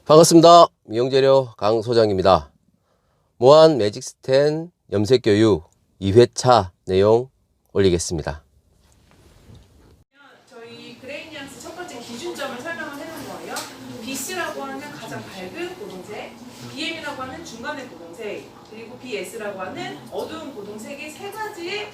반갑습니다. 미용재료 강 소장입니다. 무한 매직스텐 염색교육 2회차 내용 올리겠습니다. 저희 그레이 뉘앙스 첫 번째 기준점을 설명을 해놓은 거예요. BC라고 하는 가장 밝은 고동색, BM이라고 하는 중간의 고동색, 그리고 BS라고 하는 어두운 고동색의 세 가지의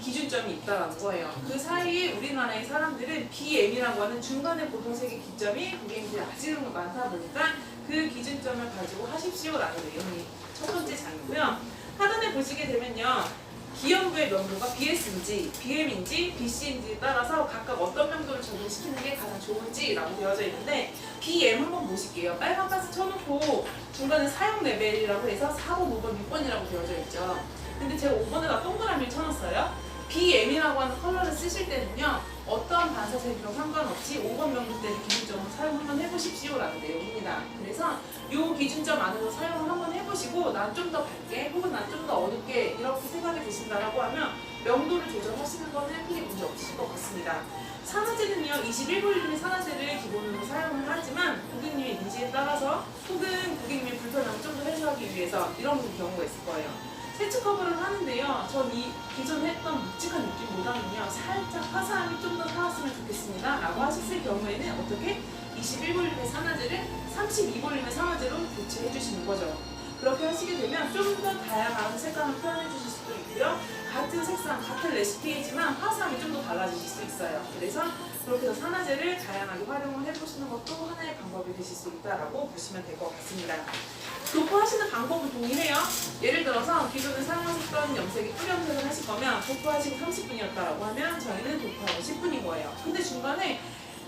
기준점이 있다는 거예요. 그 사이에 우리나라의 사람들은 BM이라고 하는 중간의 고동색의 기점이 고객님들이 아직은 많다 보니까 그 기준점을 가지고 하십시오라는 내용이 첫 번째 장이고요. 하단에 보시게 되면요. 기형부의 명도가 BS인지, BM인지, BC인지에 따라서 각각 어떤 명도를 적용시키는 게 가장 좋은지라고 되어져 있는데 BM 한번 보실게요. 빨간 박스 쳐놓고 중간에 사용 레벨이라고 해서 4번, 5번, 6번이라고 되어져 있죠. 근데 제가 5번에다 동그라미를 쳐놨어요. BM이라고 하는 컬러를 쓰실 때는요. 어떤 반사색이랑 상관없이 5번 명도 때는 기준점으로 사용 한번 해보십시오 라는 내용입니다. 그래서 이 기준점 안에서 사용을 한번 해보시고 난 좀 더 밝게 혹은 난 좀 더 어둡게 이렇게 생각이 드신다라고 하면 명도를 조절하시는 거는 크게 문제 없으실 것 같습니다. 산화제는요 21볼륨의 산화제를 기본으로 사용을 하지만 고객님의 니즈에 따라서 혹은 고객님의 불편함을 좀 더 해소하기 위해서 이런 경우가 있을 거예요. 세치 커버를 하는데요. 전 이 기존에 했던 묵직한 느낌보다는요. 살짝 화사함이 좀 더 살았으면 좋겠습니다. 라고 하셨을 경우에는 어떻게? 21볼륨의 산화제를 32볼륨의 산화제로 교체해 주시는 거죠. 그렇게 하시게 되면 좀 더 다양한 색감을 표현해 주실 수도 있고요. 같은 색상, 같은 레시피이지만 화사함이 좀 더 달라지실 수 있어요. 그래서 그렇게 해서 산화제를 다양하게 활용을 해보시는 것도 하나의 방법이 되실 수 있다라고 보시면 될 것 같습니다. 도포하시는 방법은 동일해요. 예를 들어서 기존에 사용하셨던 염색이 뿌리 염색을 하실 거면 도포하시고 30분이었다라고 하면 저희는 도포하고 10분인 거예요. 근데 중간에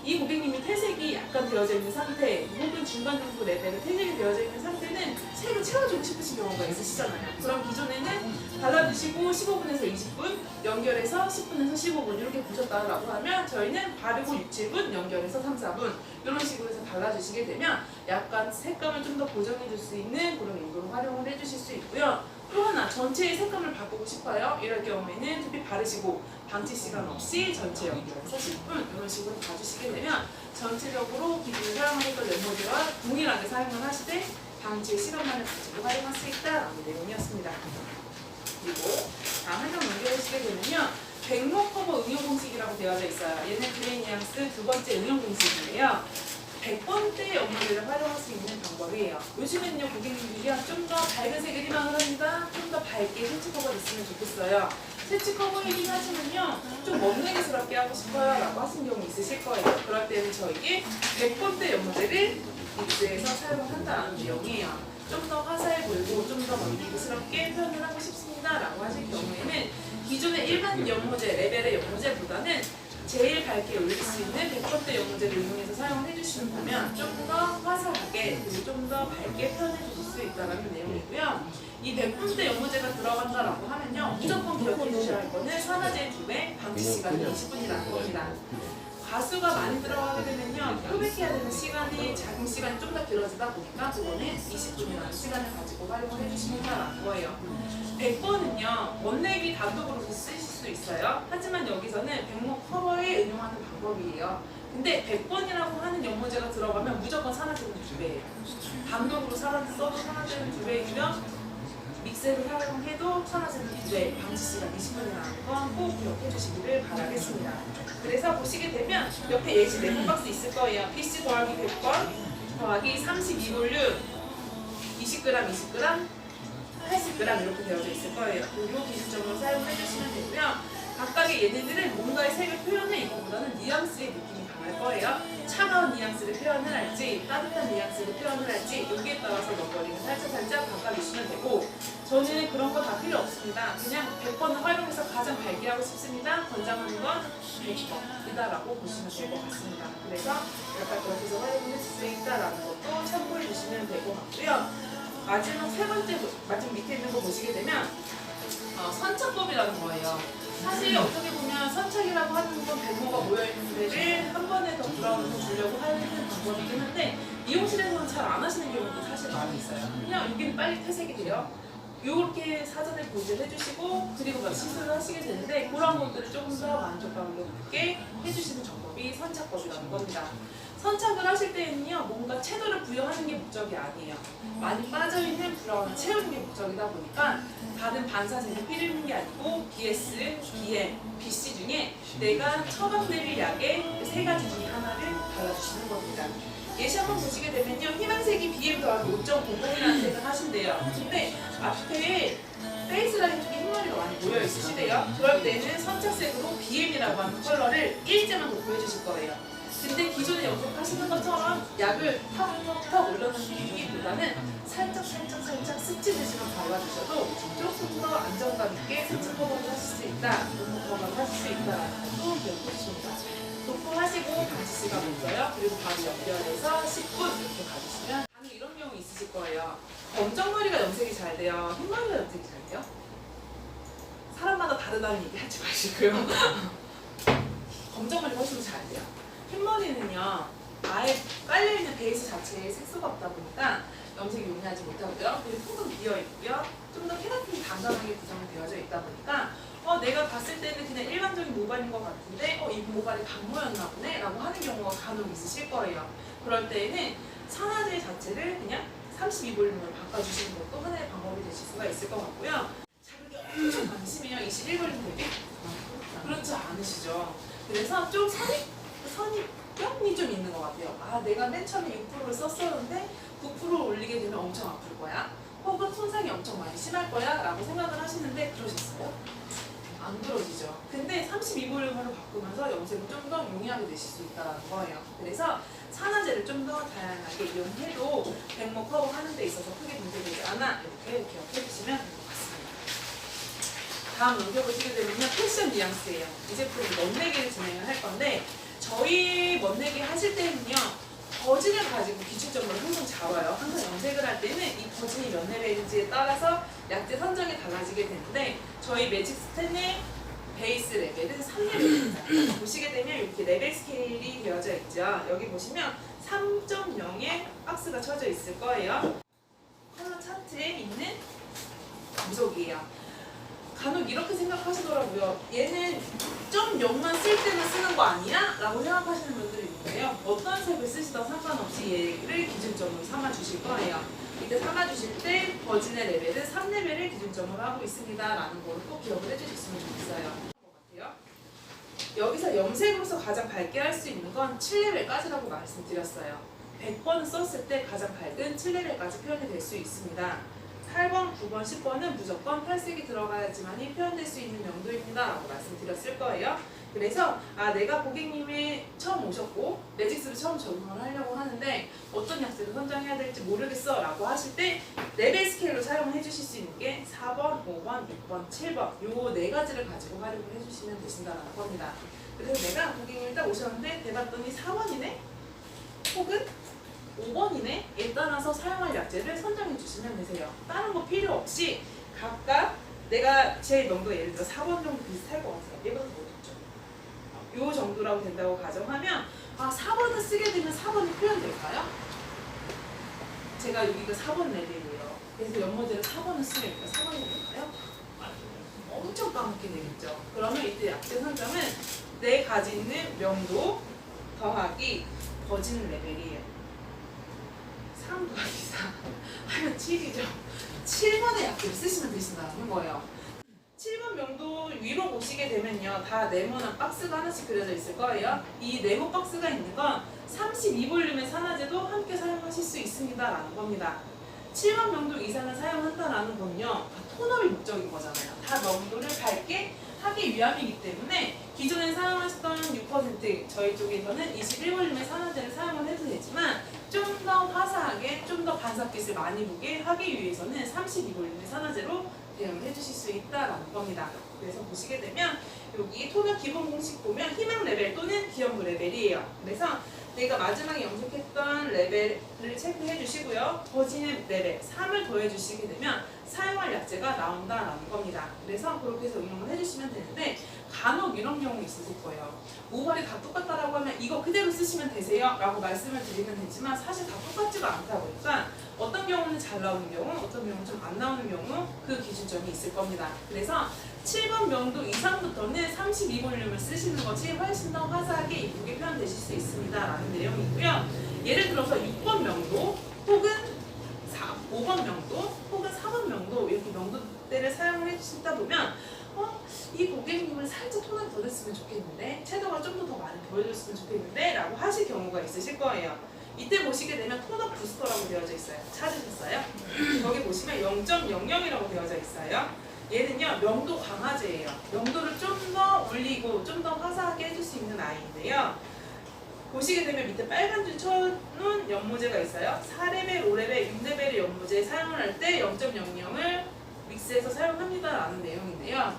이 고객님이 퇴색이 약간 되어져 있는 상태 혹은 중간 정도 레벨에 퇴색이 되어져 있는 상태는 색을 채워주고 싶으신 경우가 있으시잖아요. 그럼 기존에는 발라주시고 15분에서 20분, 연결해서 10분에서 15분 이렇게 보셨다라고 하면 저희는 바르고 6, 7분, 연결해서 3, 4분 이런 식으로 해서 발라주시게 되면 약간 색감을 좀 더 보정해 줄 수 있는 그런 용도로 활용을 해주실 수 있고요. 또 하나 전체의 색감을 바꾸고 싶어요. 이럴 경우에는 두피 바르시고 방치 시간 없이 전체 연결해서 10분 이런 식으로 봐주시게 되면 전체적으로 기존에 사용하셨던 연모제와 동일하게 사용을 하시되 방치의 시간만을 가지고 활용할 수 있다라는 내용이었습니다. 그리고 다음 한 장 넘겨보시게 되면요. 백목 커버 응용 공식이라고 되어져 있어요. 얘는 그레이 뉘앙스 두 번째 응용 공식이에요. 100번대 연모제를 활용할 수 있는 방법이에요. 요즘에는요 고객님들이 좀 더 밝은 색을 희망을 합니다. 좀 더 밝게 세치 커버가 있으면 좋겠어요. 세치 커버 얘기 하시면요 좀 멋내기스럽게 하고 싶어요 라고 하신 경우 있으실 거예요. 그럴 때는 저에게 100번대 연모제를 믹스해서 사용을 한다는 내용이에요. 좀 더 화사해 보이고 좀 더 멋내기스럽게 표현을 하고 싶습니다 라고 하실 경우에는 기존의 일반 연모제, 레벨의 연모제보다는 제일 밝게 올릴 수 있는 100번대 연모제를 이용해서 사용을 해주신다면 좀 더 화사하게 그리고 좀 더 밝게 표현해 주실 수 있다는 내용이고요. 이 100번대 연모제가 들어간다라고 하면요 무조건 기억해 주셔야 할 거는 산화제 2배, 방치 시간이 20분이라는 겁니다. 가수가 많이 들어가게 되면요 표백해야 되는 시간이 작은 시간이 좀 더 길어지다 보니까 그거는 20분이라는 시간을 가지고 활용을 해주시면 된다는 거예요. 100번은요 원내기 단독으로도 쓰실 수 있어요. 하지만 여기서는 백목 커버에 응용하는 방법이에요. 근데 100번이라고 하는 연모제가 들어가면 무조건 산화제는 2배예요. 단독으로 써도 산화제는 2배이며 믹스를 활용해도 산화제는 2배, 방치 시간 20분이라는 거 꼭 기억해 주시기를 바라겠습니다. 그래서 보시게 되면 옆에 예시 네모 박스 있을 거예요. BC 더하기 100번 더하기 32볼륨 20g, 20g, 80g 이렇게 되어져 있을 거예요. 이 기준점으로 사용해 주시면 되고요. 각각의 얘네들은 뭔가의 색을 표현해이기보다는 뉘앙스의 느낌이 강할 거예요. 차가운 뉘앙스를 표현을 할지 따뜻한 뉘앙스를 표현을 할지 여기에 따라서 먹거리를 살짝 바꿔주시면 되고 저는 그런 거 다 필요 없습니다. 그냥 100번을 활용해서 가장 밝게 하고 싶습니다. 권장하는 건 100번이다라고 보시면 될 것 같습니다. 그래서 약간 그렇게 해서 활용을 해줄 수 있다라는 것도 참고해 주시면 될 것 같고요. 마지막 세 번째, 마지막 밑에 있는 거 보시게 되면 선착법이라는 거예요. 사실 어떻게 보면 선착이라고 하는 건 백모가 모여있는 데를 한 번에 더 브라운을 주려고 하는 방법이긴 한데 미용실에서는 잘 안 하시는 경우도 사실 많이 있어요. 그냥 여기는 빨리 퇴색이 돼요. 이렇게 사전에 보조를 해주시고 그리고 시술을 하시게 되는데 그런 것들을 조금 더 만족감을 높게 해주시는 방법이 선착법이라는 겁니다. 선착을 하실 때는요, 뭔가 채도를 부여하는 게 목적이 아니에요. 많이 빠져있는 브라운을 채우는 게 목적이다 보니까 다른 반사색이 필요 있는 게 아니고 BS, BM, BC 중에 내가 처방드릴 약의 그 세 가지 중에 하나를 발라주시는 겁니다. 예시 한번 보시게 되면요, 희망색이 BM 더하기 5.00이라는 색을 하신대요. 근데 앞에 페이스 라인 쪽에 흰머리가 많이 모여 있으시대요. 그럴 때는 선착색으로 BM이라고 하는 컬러를 일제만 도포해주실 거예요. 근데 기존에 염색하시는 것처럼 약을 탁탁 올려놓기보다는 살짝 스치듯이만 발라주셔도 조금 더 안정감 있게 스치 커버를 하실 수 있다, 도포 커버를 하실 수 있다라는 것도 기억해주십니다. 도포하시고 방지 시간 먼저요. 그리고 바로 연결해서 10분 이렇게 가주시면 간혹 이런 경우 있으실 거예요. 검정머리가 염색이 잘 돼요? 흰머리가 염색이 잘 돼요? 사람마다 다르다는 얘기 하지 마시고요. 검정머리가 훨씬 더 잘 돼요. 흰머리는요, 아예 깔려있는 베이스 자체에 색소가 없다 보니까 염색이 용이하지 못하고요. 그리고 funk은 비어있고요. 좀 더 케라틴이 단단하게 구성이 되어져 있다 보니까 내가 봤을 때는 그냥 일반적인 모발인 것 같은데 이 모발이 강모였나 보네? 라고 하는 경우가 간혹 있으실 거예요. 그럴 때에는 산화제 자체를 그냥 32볼륨으로 바꿔주시는 것도 하나의 방법이 되실 수가 있을 것 같고요. 자극이 엄청 많으시면 21볼륨 대비 그렇지 않으시죠. 그래서 좀 선입견이 좀 있는 것 같아요. 내가 맨 처음에 6%를 썼었는데 9% 올리게 되면 엄청 아플 거야. 혹은 손상이 엄청 많이 심할 거야 라고 생각을 하시는데 그러셨어요? 안 그러시죠. 근데 32볼륨으로 바꾸면서 염색을 좀 더 용이하게 내실 수 있다는 거예요. 그래서 산화제를 좀 더 다양하게 이용해도 백모 커버 하는 데 있어서 크게 문제되지 않아 이렇게 기억해 주시면 될 것 같습니다. 다음 넘겨보시게 되면요, 패션 뉘앙스예요. 이 제품이 멋내기를 진행을 할 건데 저희 멋내기 하실 때는요, 버진을 가지고 기준점으로 항상 잡아요. 항상 염색을 할 때는 이 버진이 몇 레벨인지에 따라서 약제 선정이 달라지게 되는데 저희 매직스텐의 베이스 레벨은 3레벨입니다. 보시게 되면 이렇게 레벨 스케일이 되어져 있죠. 여기 보시면 3.0의 박스가 쳐져 있을 거예요. 컬러 차트에 있는 무속이에요. 간혹 이렇게 생각하시더라고요. 얘는 점 0만 쓸 때는 쓰는 거 아니야? 라고 생각하시는 분들이 있는데요. 어떤 색을 쓰시던 상관없이 얘를 기준점으로 삼아주실 거예요. 이때 삼아주실 때 버진의 레벨은 3레벨을 기준점으로 하고 있습니다. 라는 걸 꼭 기억을 해주셨으면 좋겠어요. 여기서 염색으로서 가장 밝게 할 수 있는 건 7레벨까지라고 말씀드렸어요. 100번 썼을 때 가장 밝은 7레벨까지 표현이 될 수 있습니다. 8번, 9번, 10번은 무조건 탈색이 들어가야지만이 표현될 수 있는 명도입니다 라고 말씀드렸을 거예요. 그래서 내가 고객님이 처음 오셨고 매직스를 처음 적용을 하려고 하는데 어떤 약제를 선정해야 될지 모르겠어 라고 하실 때 레벨 스케일로 사용을 해주실 수 있는 게 4번, 5번, 6번, 7번 요 4가지를 가지고 활용을 해주시면 되신다는 겁니다. 그래서 내가 고객님이 딱 오셨는데 대봤더니 4번이네? 혹은 5번이네? 에 따라서 사용할 약제를 선정해 주시면 되세요. 다른 거 필요 없이 각각 내가 제 명도 예를 들어 4번 정도 비슷할 것 같아요. 얘보다 더 높죠. 요 정도라고 된다고 가정하면 4번을 쓰게 되면 4번이 표현될까요? 제가 여기가 4번 레벨이에요. 그래서 연모제를 4번을 쓰니까 4번이 될까요? 엄청 까맣게 되겠죠. 그러면 이때 약제 선정은 내 가지는 명도 더하기 버진 레벨이에요. 3 더하기 4 하면 7이죠. 7번의 약제를 쓰시면 되신다는 거예요. 7번 명도 위로 보시게 되면요, 다 네모난 박스가 하나씩 그려져 있을 거예요. 이 네모 박스가 있는 건 32볼륨의 산화제도 함께 사용하실 수 있습니다 라는 겁니다. 7번 명도 이상을 사용한다라는 건요, 톤업이 목적인 거잖아요. 다 명도를 밝게 하기 위함이기 때문에 기존에 사용하셨던 6% 저희 쪽에서는 21볼륨의 산화제를 사용을 해도 되지만 좀 더 화사하게, 좀 더 반사빛을 많이 보게 하기 위해서는 32볼륨의 산화제로 대응을 해주실 수 있다라는 겁니다. 그래서 보시게 되면 여기 톤업 기본 공식 보면 희망 레벨 또는 기염부 레벨이에요. 그래서 내가 마지막에 염색했던 레벨을 체크해 주시고요. 버진 레벨 3을 더해 주시게 되면 사용할 약제가 나온다라는 겁니다. 그래서 그렇게 해서 응용을 해주시면 되는데 간혹 이런 경우 있으실 거예요. 모발이 다 똑같다라고 하면 이거 그대로 쓰시면 되세요 라고 말씀을 드리면 되지만 사실 다 똑같지가 않다 보니까 어떤 경우는 잘 나오는 경우, 어떤 경우는 좀 안 나오는 경우 그 기준점이 있을 겁니다. 그래서 7번 명도 이상부터는 32볼륨을 쓰시는 것이 훨씬 더 화사하게 이쁘게 표현되실 수 있습니다 라는 내용이고요. 예를 들어서 6번 명도 혹은 5번 명도 혹은 4번 명도 이렇게 명도대를 사용을 해주시다 보면 이 고객님은 살짝 톤을 더 냈으면 좋겠는데 섀도우가 좀 더 많이 보여줬으면 좋겠는데 라고 하실 경우가 있으실 거예요. 이때 보시게 되면 톤업 부스터라고 되어져 있어요. 찾으셨어요? 거기 보시면 0.00이라고 되어져 있어요. 얘는요 명도 강화제예요. 명도를 좀 더 올리고 좀 더 화사하게 해줄 수 있는 아이인데요. 보시게 되면 밑에 빨간 줄 쳐놓은 연모제가 있어요. 4레벨, 5레벨, 6레벨의 연모제 사용을 할 때 0.00을 믹스해서 사용합니다 라는 내용인데요.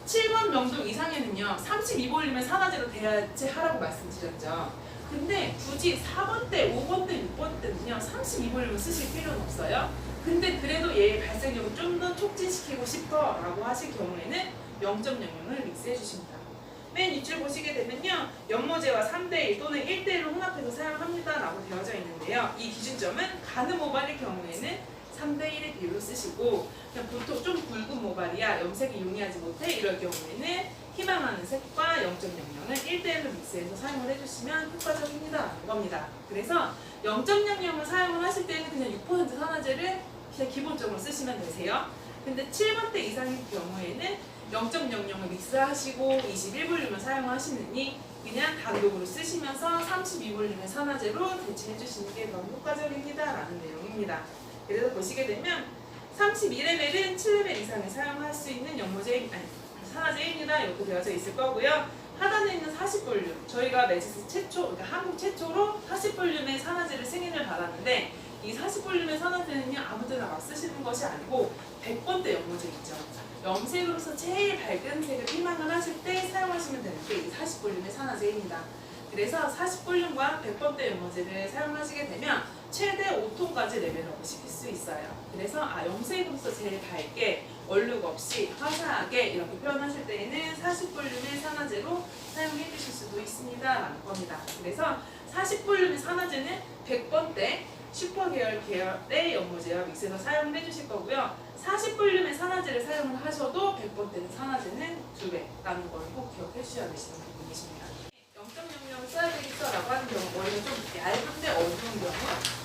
7번 명도 이상에는요 32볼륨의 산화제로 대체하라고 말씀드렸죠. 근데 굳이 4번 때, 5번 때, 6번 때는요 32볼륨을 쓰실 필요는 없어요. 근데 그래도 얘의 발색력을 좀 더 촉진시키고 싶어 라고 하실 경우에는 0.00을 믹스해 주십니다. 맨 밑줄 보시게 되면요 연모제와 3대1 또는 1대1로 혼합해서 사용합니다 라고 되어져 있는데요. 이 기준점은 가느 모발일 경우에는 3대1의 비율로 쓰시고 그냥 보통 좀 굵은 모발이야 염색이 용이하지 못해 이럴 경우에는 희망하는 색과 0.00을 1대1로 믹스해서 사용을 해주시면 효과적입니다 라는 겁니다. 그래서 0.00을 사용을 하실 때는 그냥 6% 산화제를 그냥 기본적으로 쓰시면 되세요. 근데 7번대 이상인 경우에는 0.00을 믹스하시고 21볼륨을 사용하시느니 그냥 단독으로 쓰시면서 32볼륨의 산화제로 대체해 주시는 게 너무 효과적입니다 라는 내용입니다. 그래서 보시게 되면 32레벨은 7레벨 이상에 사용할 수 있는 산화제입니다. 이렇게 되어져 있을 거고요. 하단에 있는 40볼륨 저희가 매직스 최초, 그러니까 한국 최초로 40볼륨의 산화제를 승인을 받았는데 이 40볼륨의 산화제는요 아무 데나 막 쓰시는 것이 아니고 100번대 연모제 있죠. 염색으로서 제일 밝은 색을 희망을 하실 때 사용하시면 되는 게 이 40볼륨의 산화제입니다. 그래서 40볼륨과 100번대 연모제를 사용하시게 되면 최대 5톤까지 레벨업을 시킬 수 있어요. 그래서 염색으로서 제일 밝게 얼룩 없이 화사하게 이렇게 표현하실 때에는 40볼륨의 산화제로 사용해 주실 수도 있습니다 라는 겁니다. 그래서 40볼륨의 산화제는 100번대 슈퍼 계열의 연모제와 믹스해서 사용을 해주실 거고요. 40볼륨의 산화제를 사용을 하셔도 100번대는 산화제는 2배라는 걸 꼭 기억해 주셔야 되시는 부분이십니다. 0.00을 써야 되겠어라고 하는 경우 머리가 좀 얇은데 어두운 경우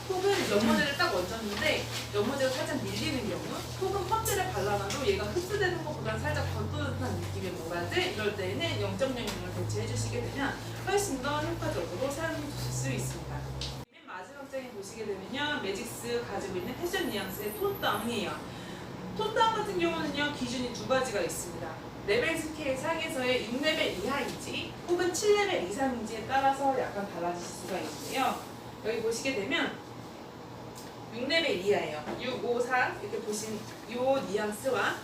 혹은 연모제를 딱 얹었는데 연모제가 살짝 밀리는 경우 혹은 펌제를 발라놔도 얘가 흡수되는 것보다는 살짝 겉도듯한 느낌의 모발들 이럴 때에는 0.00을 대체해 주시게 되면 훨씬 더 효과적으로 사용해 주실 수 있습니다. 맨 마지막 장에 보시게 되면요 매직스 가지고 있는 패션 뉘앙스의 톤 다운이에요. 톤 다운 같은 경우는요 기준이 두 가지가 있습니다. 레벨 스케일 상에서의 6레벨 이하인지 혹은 7레벨 이상인지에 따라서 약간 달라질 수가 있는데요. 여기 보시게 되면 6레벨 이하예요. 6, 5, 4 이렇게 보신 이 뉘앙스와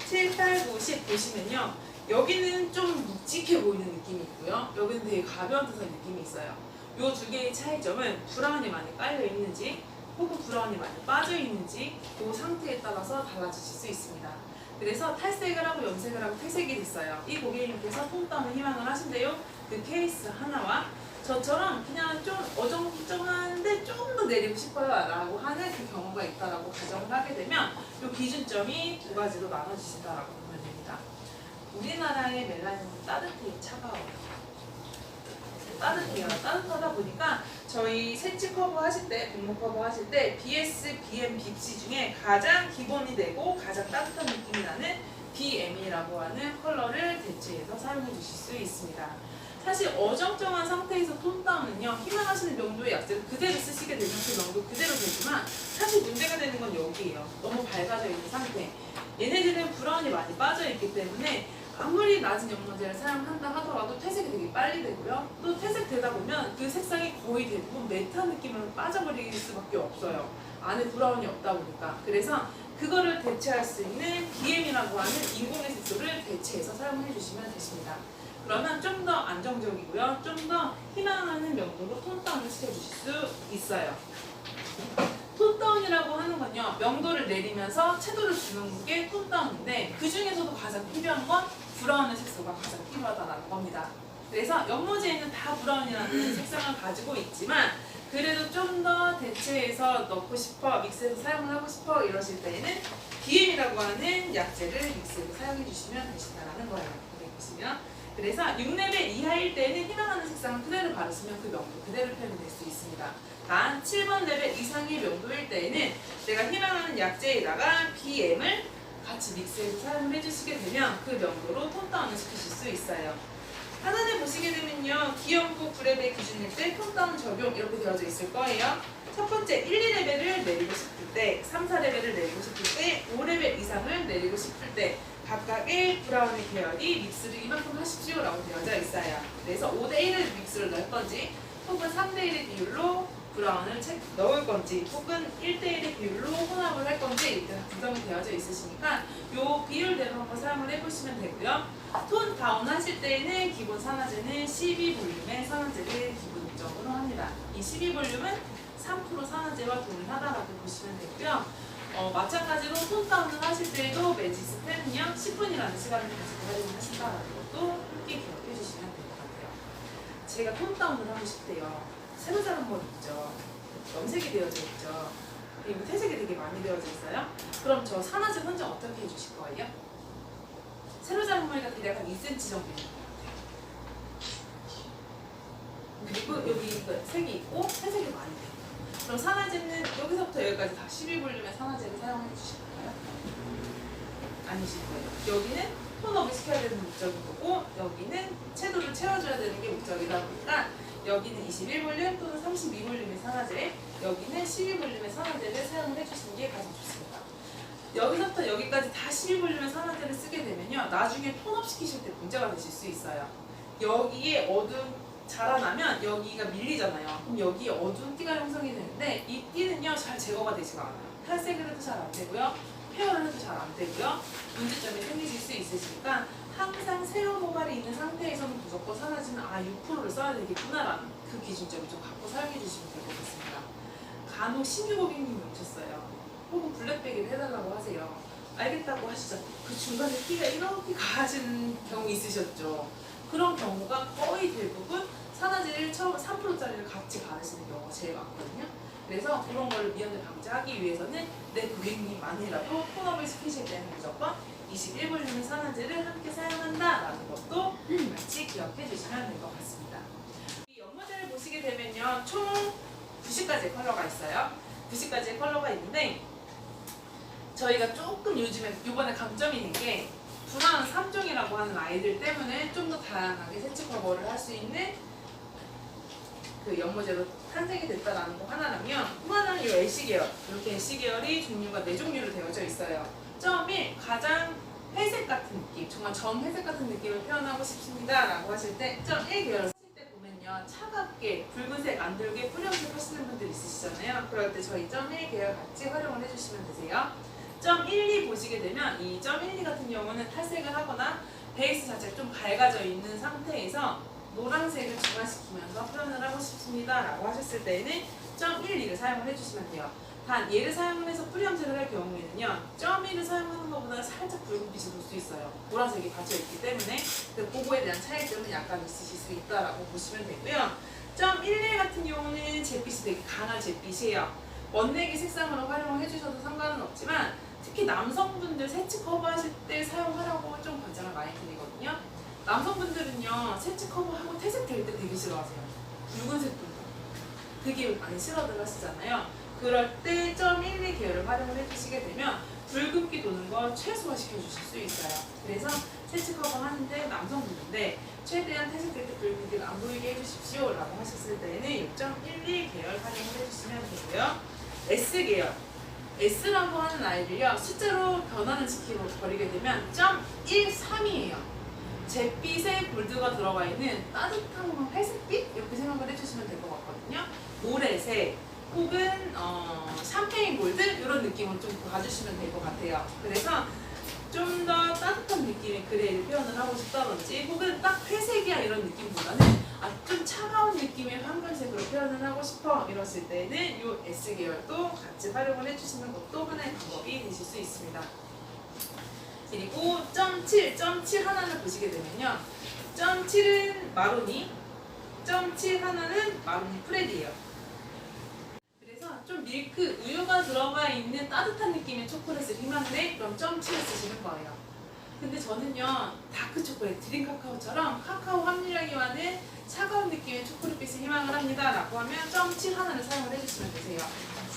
7, 8, 9, 10 보시면요. 여기는 좀 묵직해 보이는 느낌이 있고요. 여기는 되게 가벼운 듯한 느낌이 있어요. 이 두 개의 차이점은 브라운이 많이 깔려 있는지 혹은 브라운이 많이 빠져 있는지 그 상태에 따라서 달라지실 수 있습니다. 그래서 탈색을 하고 염색을 하고 탈색이 됐어요. 이 고객님께서 톤 다운을 희망을 하신대요. 그 케이스 하나와 저처럼 그냥 좀 어정쩡한데 좀 더 내리고 싶어요 라고 하는 그 경우가 있다라고 가정을 하게 되면 이 기준점이 두 가지로 나눠지신다라고 보면 됩니다. 우리나라의 멜라닌은 따뜻해요, 차가워요? 따뜻해요. 따뜻하다 보니까 저희 색지 커버 하실 때, 공모 커버 하실 때 BS, BM, 빕시 중에 가장 기본이 되고 가장 따뜻한 느낌이 나는 BM이라고 하는 컬러를 대체해서 사용해 주실 수 있습니다. 사실 어정쩡한 상태에서 톤 다운은요 희망하시는 명도의 약재를 그대로 쓰시게 되면 그 명도 그대로 되지만 사실 문제가 되는 건 여기예요. 너무 밝아져 있는 상태. 얘네들은 브라운이 많이 빠져 있기 때문에 아무리 낮은 연모제를 사용한다 하더라도 퇴색이 되게 빨리 되고요. 또 퇴색되다 보면 그 색상이 거의 대부분 매트한 느낌으로 빠져버릴 수밖에 없어요. 안에 브라운이 없다 보니까. 그래서 그거를 대체할 수 있는 BM이라고 하는 인공의 색소를 대체해서 사용해 주시면 되십니다. 그러면 좀 더 안정적이고요. 좀 더 희망하는 명도로 톤 다운을 시켜주실 수 있어요. 톤 다운이라고 하는 건요. 명도를 내리면서 채도를 주는 게 톤 다운인데 그 중에서도 가장 필요한 건 브라운의 색소가 가장 필요하다는 겁니다. 그래서 연모제에는 다 브라운이라는 색상을 가지고 있지만 그래도 좀 더 대체해서 넣고 싶어, 믹스해서 사용을 하고 싶어 이러실 때에는 BM이라고 하는 약재를 믹스해서 사용해 주시면 되신다는 거예요. 여기 보시면. 그래서 6레벨 이하일 때는 희망하는 색상을 그대로 바르시면 그 명도 그대로 표현될 수 있습니다. 단 7번 레벨 이상의 명도일 때에는 내가 희망하는 약재에다가 BM을 같이 믹스해서 사용을 해주시게 되면 그 명도로 톤 다운을 시키실 수 있어요. 하단에 보시게 되면요, 기영구 9레벨 기준일 때 톤 다운 적용 이렇게 되어져 있을 거예요. 첫 번째 1, 2레벨을 내리고 싶을 때, 3, 4레벨을 내리고 싶을 때, 5레벨 이상을 내리고 싶을 때 각각의 브라운의 계열이 믹스를 이만큼 하십시오 라고 되어져 있어요. 그래서 5대1의 믹스를 넣을 건지 혹은 3대1의 비율로 브라운을 넣을 건지 혹은 1대1의 비율로 혼합을 할 건지 이렇게 구성이 되어져 있으시니까 이 비율대로 한번 사용을 해보시면 되고요. 톤 다운 하실 때에는 기본 산화제는 12볼륨의 산화제를 기본적으로 합니다. 이 12볼륨은 3% 산화제와 동일하다라고 보시면 되고요. 마찬가지로 톤 다운을 하실 때에도 매직스텐은요 10분이라는 시간을 가지고 활용을 하신다는 것도 함께 기억해 주시면 될 것 같아요. 제가 톤 다운을 하고 싶대요. 새로 자른 머리 있죠. 염색이 되어져 있죠. 그리고 태색이 되게 많이 되어져 있어요. 그럼 저 산화제 선정 어떻게 해주실 거예요? 새로 자른 머리가 대략 한 2cm 정도 있는 것 같아요. 그리고 여기 색이 있고 태색이 많이 돼요. 그럼 산화제는 여기서부터 여기까지 다 12볼륨의 산화제를 사용해 주실 건가요? 아니실 거예요. 여기는 톤업을 시켜야 되는 목적인 거고 여기는 채도를 채워줘야 되는 게 목적이다 보니까 여기는 21볼륨 또는 32볼륨의 산화제, 여기는 12볼륨의 산화제를 사용을 해주시는 게 가장 좋습니다. 여기서부터 여기까지 다 12볼륨의 산화제를 쓰게 되면요, 나중에 톤업 시키실 때 문제가 되실 수 있어요. 여기에 어두운 자라나면 여기가 밀리잖아요. 그럼 여기에 어두운 띠가 형성이 되는데 이 띠는요 잘 제거가 되지가 않아요. 탈색을 해도 잘 안 되고요, 페어를 해도 잘 안 되고요, 문제점이 생기실 수 있으시니까 항상 세워 모발이 있는 상태에서는 무조건 산화제는 6%를 써야 되겠구나라는 그 기준점을 좀 갖고 사용해 주시면 될 것 같습니다. 간혹 신규 고객님이 오셨어요. 혹은 블랙백을 해달라고 하세요. 알겠다고 하시죠. 그 중간에 띠가 이렇게 가시는 경우 있으셨죠. 그런 경우가 거의 대부분 산화제를 처음 3%짜리를 같이 바르시는 경우가 제일 많거든요. 그래서 그런 걸 미연에 방지하기 위해서는 내 고객님만이라도 톤업을 시키실 때는 무조건 21볼륨의 산화제를 함께 사용한다라는 것도 같이 기억해 주시면 될 것 같습니다. 이 연모제를 보시게 되면요, 총 90가지의 컬러가 있어요. 90가지의 컬러가 있는데 저희가 조금 이번에 강점이 있는 게 브라운 3종이라고 하는 아이들 때문에 좀 더 다양하게 세치 커버를 할 수 있는 그 연모제로 탄생이 됐다라는 거 하나라면, 또 하나는 이 애쉬 계열, 이렇게 애쉬 계열이 종류가 4종류로 되어져 있어요. 점 1, 가장 회색 같은 느낌, 정말 점회색 같은 느낌을 표현하고 싶습니다 라고 하실 때 점 1 계열을 쓰실 때 보면요, 차갑게 붉은색 안 들게 뿌려서 하시는 분들 있으시잖아요. 그럴 때 저희 점 1 계열 같이 활용을 해주시면 되세요. 점 1, 2 보시게 되면 이 점 1, 2 같은 경우는 탈색을 하거나 베이스 자체가 좀 밝아져 있는 상태에서 노란색을 중화시키면서 표현을 하고 싶습니다 라고 하셨을 때에는 점 1, 2를 사용을 해주시면 돼요. 단 얘를 사용을 해서 뿌리 염색을 할 경우에는요, 점 1을 사용하는 것보다 살짝 붉은빛이 돌 수 있어요. 보라색이 받쳐있기 때문에. 그거에 대한 차이점은 약간 있으실 수 있다라고 보시면 되고요. 점 1, 2 같은 경우는 잿빛이 되게 강한 잿빛이에요. 원내기 색상으로 활용을 해주셔도 상관은 없지만 특히 남성분들 세치 커버하실 때 사용하라고 좀 권장을 많이 드리거든요. 남성분들은요, 세치 커버하고 퇴색될 때 되게 싫어하세요. 붉은색 분들 되게 많이 싫어들 하시잖아요. 그럴 때 점 1, 2 계열을 활용을 해주시게 되면 붉은기 도는 걸 최소화시켜 주실 수 있어요. 그래서 세치 커버 하는데 남성분인데 최대한 퇴색될 때 붉은기를 안 보이게 해주십시오 라고 하셨을 때는 6.12 계열 활용을 해주시면 되고요. S 계열, S라고 하는 아이를요, 숫자로 변환을 시켜버리게 되면 0.13이에요. 잿빛에 골드가 들어가 있는 따뜻한 회색빛? 이렇게 생각을 해주시면 될 것 같거든요. 모래색 혹은 샴페인 골드 이런 느낌을 좀 봐주시면 될 것 같아요. 그래서 좀 더 따뜻한 느낌의 그레이를 표현을 하고 싶다든지 혹은 딱 회색이야 이런 느낌보다는 좀 차가운 느낌의 황금색으로 표현을 하고 싶어 이러실 때는 이 S계열도 같이 활용을 해주시는 것도 하나의 방법이 되실 수 있습니다. 그리고 .7 하나를 보시게 되면요. .7은 마로니, .7 하나는 마로니 프레디예요. 그래서 좀 밀크, 우유가 들어가 있는 따뜻한 느낌의 초콜릿을 희망해 그럼 .7을 쓰시는 거예요. 근데 저는요 다크 초콜릿, 드림 카카오처럼 카카오 함유량이 많은 차가운 느낌의 초콜릿빛을 희망을 합니다 라고 하면 .7 하나를 사용을 해주시면 되세요.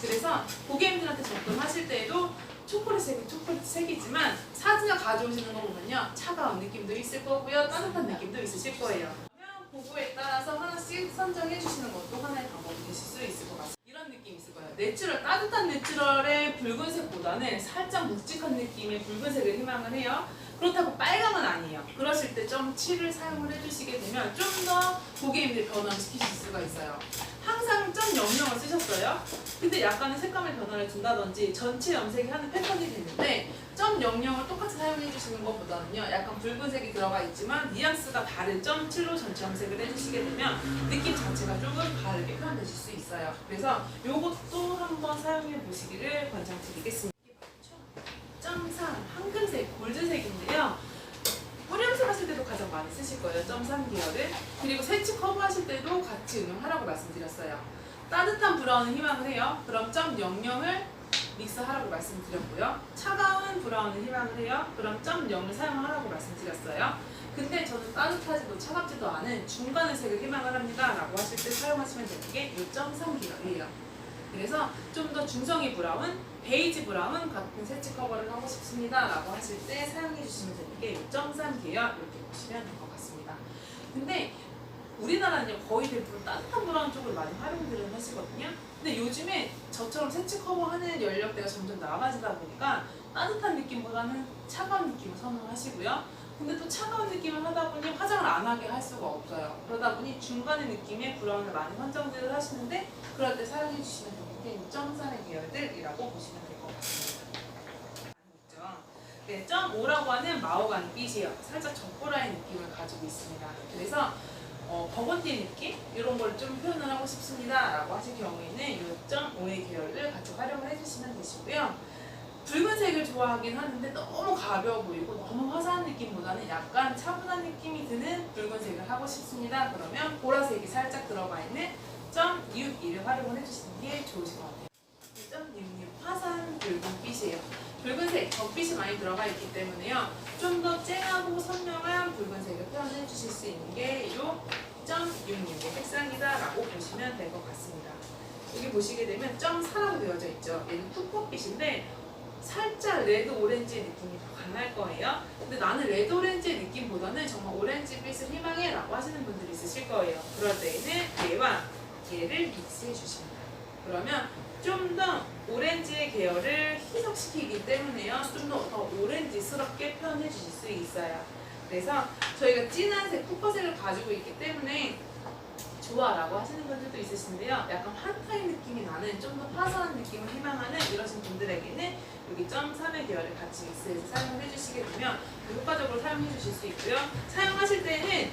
그래서 고객님들한테 접근하실 때에도 초콜릿색이지만 사진을 가져오시는 거 보면요 차가운 느낌도 있을 거고요 따뜻한 느낌도 있으실 거예요. 그러면 그거에 따라서 하나씩 선정해 주시는 것도 하나의 방법이 되실 수 있을 것 같습니다. 이런 느낌이 있을 거예요. 내추럴, 따뜻한 내추럴의 붉은색보다는 살짝 묵직한 느낌의 붉은색을 희망을 해요. 그렇다고 빨강은 아니에요. 그러실 때 .7을 사용을 해주시게 되면 좀 더 고객님들 변화를 시키실 수가 있어요. 항상 .00을 쓰셨어요. 근데 약간의 색감의 변화를 준다든지 전체 염색이 하는 패턴이 됐는데 .00을 똑같이 사용해 주시는 것보다는요 약간 붉은색이 들어가 있지만 뉘앙스가 다른 .7로 전체 염색을 해주시게 되면 느낌 자체가 조금 다르게 표현되실 수 있어요. 그래서 이것도 한번 사용해 보시기를 권장드리겠습니다. .3 황금색, 골드색인데요. 뿌리 염색하실 때도 가장 많이 쓰실 거예요. .3 계열을. 그리고 세치 커버 하실 때도 같이 응용하라고 말씀드렸어요. 따뜻한 브라운을 희망을 해요. 그럼 .00을 믹스하라고 말씀드렸고요. 차가운 브라운을 희망을 해요. 그럼 .0을 사용하라고 말씀드렸어요. 근데 저는 따뜻하지도 차갑지도 않은 중간의 색을 희망을 합니다 라고 하실 때 사용하시면 되는 게 이 .3 계열이에요. 그래서 좀 더 중성이 브라운, 베이지 브라운 같은 세치 커버를 하고 싶습니다 라고 하실 때 사용해 주시면 되는 게 .3 계열 이렇게 보시면 될 것 같습니다. 근데 우리나라는요 거의 대부분 따뜻한 브라운 쪽을 많이 활용들을 하시거든요. 근데 요즘에 저처럼 세치 커버하는 연령대가 점점 나아지다 보니까 따뜻한 느낌보다는 차가운 느낌을 선호하시고요. 근데 또 차가운 느낌을 하다 보니 화장을 안 하게 할 수가 없어요. 그러다 보니 중간의 느낌의 브라운을 많이 선정들을 하시는데 그럴 때 사용해 주시면 되는 게 6.3의 계열들이라고 보시면 될 것 같습니다. 네, 0.5라고 하는 마호가니 빛이에요. 살짝 적보라의 느낌을 가지고 있습니다. 그래서 버건디 느낌? 이런 걸 좀 표현을 하고 싶습니다 라고 하실 경우에는 6.5의 계열을 같이 활용을 해주시면 되시고요. 붉은색을 좋아하긴 하는데 너무 가벼워 보이고 너무 화사한 느낌보다는 약간 차분한 느낌이 드는 붉은색을 하고 싶습니다. 그러면 보라색이 살짝 들어가 있는 .62를 활용을 해주시는 게 좋으실 것 같아요. .66 화사한 붉은빛이에요. 붉은색, 적빛이 많이 들어가 있기 때문에요. 좀 더 쨍하고 선명한 붉은색을 표현해 주실 수 있는 게 이 .66의 색상이다 라고 보시면 될 것 같습니다. 여기 보시게 되면 .4라고 되어져 있죠. 얘는 푸퍼빛인데 살짝 레드 오렌지 느낌이 더 강할 거예요. 근데 나는 레드 오렌지 느낌보다는 정말 오렌지빛을 희망해 라고 하시는 분들이 있으실 거예요. 그럴 때에는 얘와 얘를 믹스해 주십니다. 그러면 좀 더 오렌지의 계열을 희석시키기 때문에요. 좀 더 오렌지스럽게 표현해 주실 수 있어요. 그래서 저희가 진한색, 푸퍼색을 가지고 있기 때문에 좋아라고 하시는 분들도 있으신데요. 약간 한타임 느낌이 나는 좀 더 화사한 느낌을 희망하는 이러신 분들에게는 여기 .3의 계열을 같이 믹스해서 사용을 해주시게 되면 효과적으로 사용해 주실 수 있고요. 사용하실 때는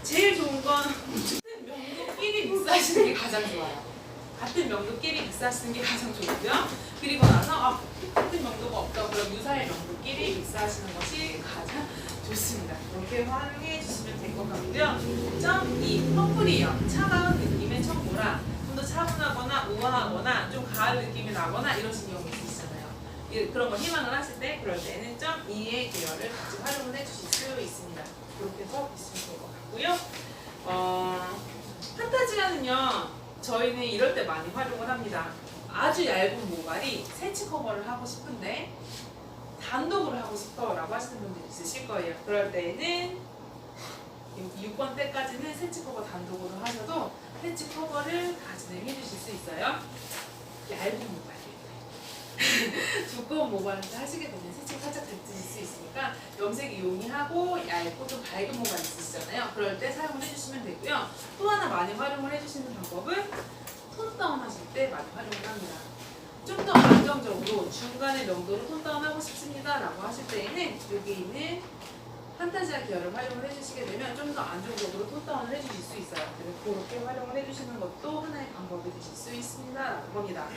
제일 좋은 건 같은 명도끼리 믹스하시는 게 가장 좋아요. 같은 명도끼리 믹스하시는 게 가장 좋고요. 그리고 나서 똑같은 명도가 없다 그럼 유사의 명도끼리 믹스하시는 것이 가장 좋습니다. 이렇게 활용해 주시면 될 것 같고요. .2 퍼플이요. 차가운 느낌의 청보라. 좀 더 차분하거나 우아하거나 좀 가을 느낌이 나거나 이러신 경우 있으시잖아요. 그런 걸 희망을 하실 때 그럴 때는 .2의 계열을 같이 활용을 해주실 수 있습니다. 이렇게 해서 보시면 될 것 같고요. 판타지아는요. 저희는 이럴 때 많이 활용을 합니다. 아주 얇은 모발이 세치 커버를 하고 싶은데 단독으로 하고 싶어 라고 하시는 분들이 있으실 거예요. 그럴 때는 6번 때까지는 세치 커버 단독으로 하셔도 세치 커버를 다 진행해 주실 수 있어요. 얇은 모발이에요. 두꺼운 모발을 하시게 되면 세치가 살짝 들뜨실 수 있으니까 염색이 용이하고 얇고 좀 밝은 모발 있으시잖아요. 그럴 때 사용을 해주시면 되고요. 또 하나 많이 활용을 해주시는 방법은 톤 다운 하실 때 많이 활용을 합니다. 좀 더 안정적으로 중간의 명도로 톤 다운하고 싶습니다 라고 하실 때에는 여기 있는 판타지아 계열을 활용을 해주시게 되면 좀 더 안정적으로 톤 다운을 해주실 수 있어요. 그래서 그렇게 활용을 해주시는 것도 하나의 방법이 되실 수 있습니다 라고 합니다.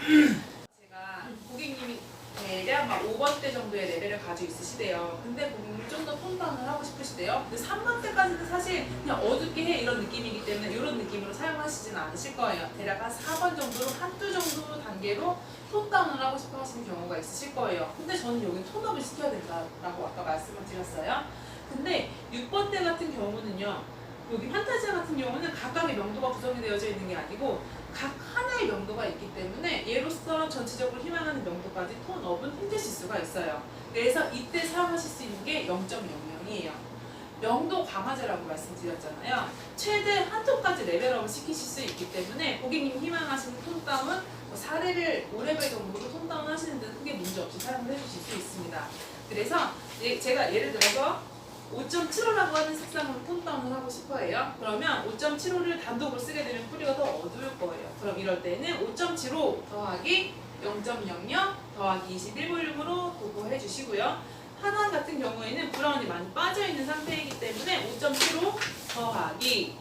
제가 고객님이 대략 막 5번대 정도의 레벨을 가지고 있으시대요. 근데 고객님이 좀 더 톤다운을 하고 싶으시대요. 근데 3번대까지는 사실 그냥 어둡게 해 이런 느낌이기 때문에 이런 느낌으로 사용하시지는 않으실 거예요. 대략 한 4번 정도로 한두 정도 단계로 톤다운을 하고 싶어 하시는 경우가 있으실 거예요. 근데 저는 여기 톤업을 시켜야 된다라고 아까 말씀을 드렸어요. 근데 6번대 같은 경우는요. 여기 판타지아 같은 경우는 각각의 명도가 구성이 되어져 있는 게 아니고 각 하나의 명도가 있기 때문에 얘로서 전체적으로 희망하는 명도까지 톤업은 힘드실 수가 있어요. 그래서 이때 사용하실 수 있는 게 0.00이에요. 명도 강화제라고 말씀드렸잖아요. 최대 한 톤까지 레벨업을 시키실 수 있기 때문에 고객님이 희망하시는 톤다운 4레벨, 5레벨 정도로 톤다운 하시는 데는 크게 문제 없이 사용을 해주실 수 있습니다. 그래서 제가 예를 들어서 5.75라고 하는 색상으로 톤다운을 하고 싶어해요. 그러면 5.75를 단독으로 쓰게 되면 뿌리가 더 어두울 거예요. 그럼 이럴 때는 5.75 더하기 0.00 더하기 21볼륨으로 도포해 주시고요. 하나 같은 경우에는 브라운이 많이 빠져있는 상태이기 때문에 5.75 더하기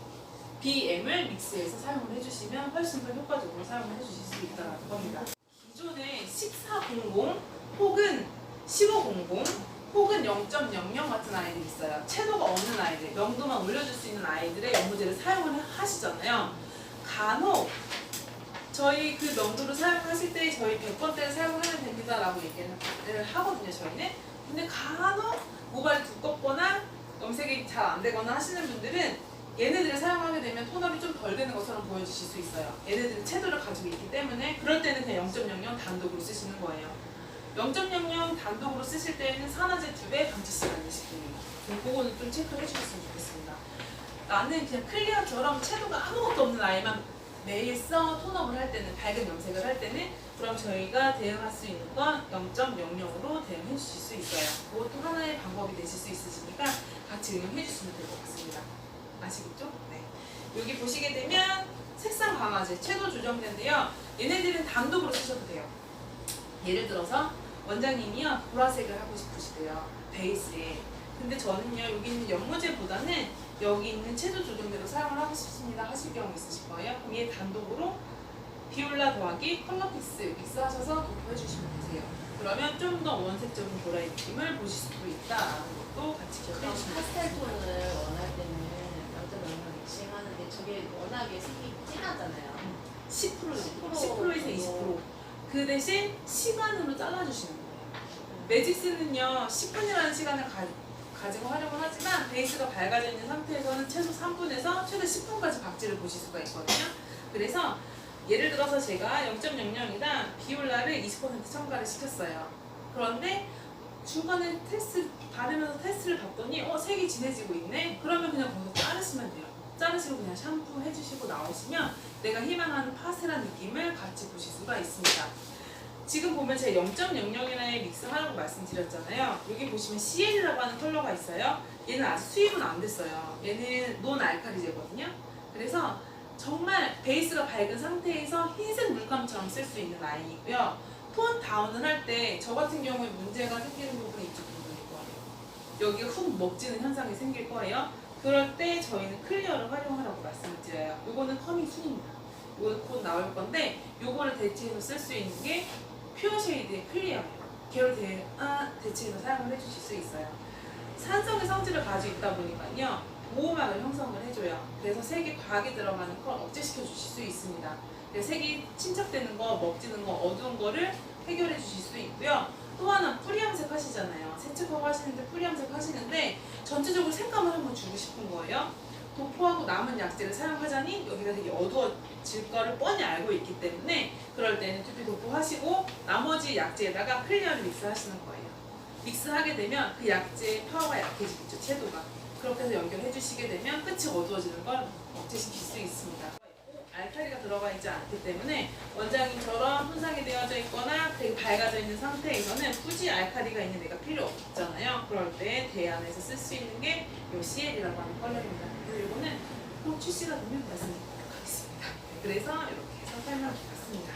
BM을 믹스해서 사용을 해주시면 훨씬 더 효과적으로 사용을 해주실 수 있다는 겁니다. 기존에 1400 혹은 1500 혹은 0.00 같은 아이들이 있어요. 채도가 없는 아이들, 명도만 올려줄 수 있는 아이들의 연모제를 사용을 하시잖아요. 간혹 저희 그 명도를 사용하실 때 저희 100번대를 사용하면 됩니다라고 얘기를 하거든요. 저희는. 근데 간혹 모발이 두껍거나 염색이 잘 안 되거나 하시는 분들은 얘네들을 사용하게 되면 톤업이 좀 덜 되는 것처럼 보여주실 수 있어요. 얘네들은 채도를 가지고 있기 때문에 그럴 때는 그냥 0.00 단독으로 쓰시는 거예요. 0.00 단독으로 쓰실 때는 산화제 2배, 방치 시간 20분입니다. 그거는 좀 체크를 해주셨으면 좋겠습니다. 나는 그냥 클리어처럼 채도가 아무것도 없는 아이만 매일 써 톤업을 할 때는, 밝은 염색을 할 때는 그럼 저희가 대응할 수 있는 건 0.00으로 대응해 주실 수 있어요. 그것도 하나의 방법이 되실 수 있으시니까 같이 응용해 주시면 될 것 같습니다. 아시겠죠? 네. 여기 보시게 되면 색상 강화제, 채도 조정제인데요. 얘네들은 단독으로 쓰셔도 돼요. 예를 들어서 원장님이요 보라색을 하고 싶으시대요. 베이스에. 근데 저는요 여기 있는 연모제보다는 여기 있는 채도 조정제로 사용을 하고 싶습니다 하실 경우 있으실 거예요. 그럼 얘 단독으로 비올라 더하기 컬러픽스 믹스하셔서 도포해 주시면 되세요. 그러면 좀 더 원색적인 보라의 느낌을 보실 수도 있다라는 것도 같이 기억해 주시면 파스텔 되겠습니다. 톤을 원할 때는 0.00 믹싱하는데 저게 워낙에 색이 진하잖아요. 10%에서 20%. 그 대신 시간으로 잘라주시는 거예요. 매직스는요 10분이라는 시간을 가지고 활용을 하지만 베이스가 밝아져 있는 상태에서는 최소 3분에서 최대 10분까지 각질을 보실 수가 있거든요. 그래서 예를 들어서 제가 0.00이다 비올라를 20% 첨가를 시켰어요. 그런데 중간에 바르면서 테스트를 봤더니 색이 진해지고 있네? 그러면 그냥 거기서 자르시면 돼요. 자르시고 그냥 샴푸 해주시고 나오시면 내가 희망하는 파스텔한 느낌을 같이 보실 수가 있습니다. 지금 보면 제가 0.00에 믹스하라고 말씀드렸잖아요. 여기 보시면 CL이라고 하는 컬러가 있어요. 얘는 아직 수입은 안 됐어요. 얘는 논 알칼리제거든요. 그래서 정말 베이스가 밝은 상태에서 흰색 물감처럼 쓸 수 있는 아이이고요. 톤 다운을 할 때 저 같은 경우에 문제가 생기는 부분이 이쪽 부분일 거예요. 여기가 훅 먹지는 현상이 생길 거예요. 그럴 때 저희는 클리어를 활용하라고 말씀을 드려요. 요거는 커밍 순입니다. 요거는 곧 나올 건데 요거를 대체해서 쓸 수 있는 게 퓨어 쉐이드의 클리어예요. 걔를 대체해서 사용을 해주실 수 있어요. 산성의 성질을 가지고 있다 보니까요. 보호막을 형성을 해줘요. 그래서 색이 과하게 들어가는 걸 억제시켜 주실 수 있습니다. 색이 침착되는 거, 먹지는 거, 어두운 거를 해결해 주실 수 있고요. 또 하나 뿌리 염색 하시잖아요. 세척하고 하시는데 뿌리 염색 하시는데 전체적으로 색감을 한번 주고 싶은 거예요. 도포하고 남은 약재를 사용하자니 여기가 되게 어두워질 거를 뻔히 알고 있기 때문에 그럴 때는 두피 도포하시고 나머지 약재에다가 클리어를 믹스하시는 거예요. 믹스하게 되면 그 약재의 파워가 약해지겠죠, 채도가. 그렇게 해서 연결해 주시게 되면 끝이 어두워지는 걸 억제시킬 수 있습니다. 알칼리가 들어가 있지 않기 때문에 원장님처럼 혼상이 되어져 있거나 되게 밝아져 있는 상태에서는 굳이 알칼리가 있는 애가 필요 없잖아요. 그럴 때 대안에서 쓸 수 있는 게 이 CL이라고 하는 컬러입니다. 그리고 이거는 꼭 출시가 되면 말씀드리도록 하겠습니다. 그래서 이렇게 해서 설명을 드렸습니다.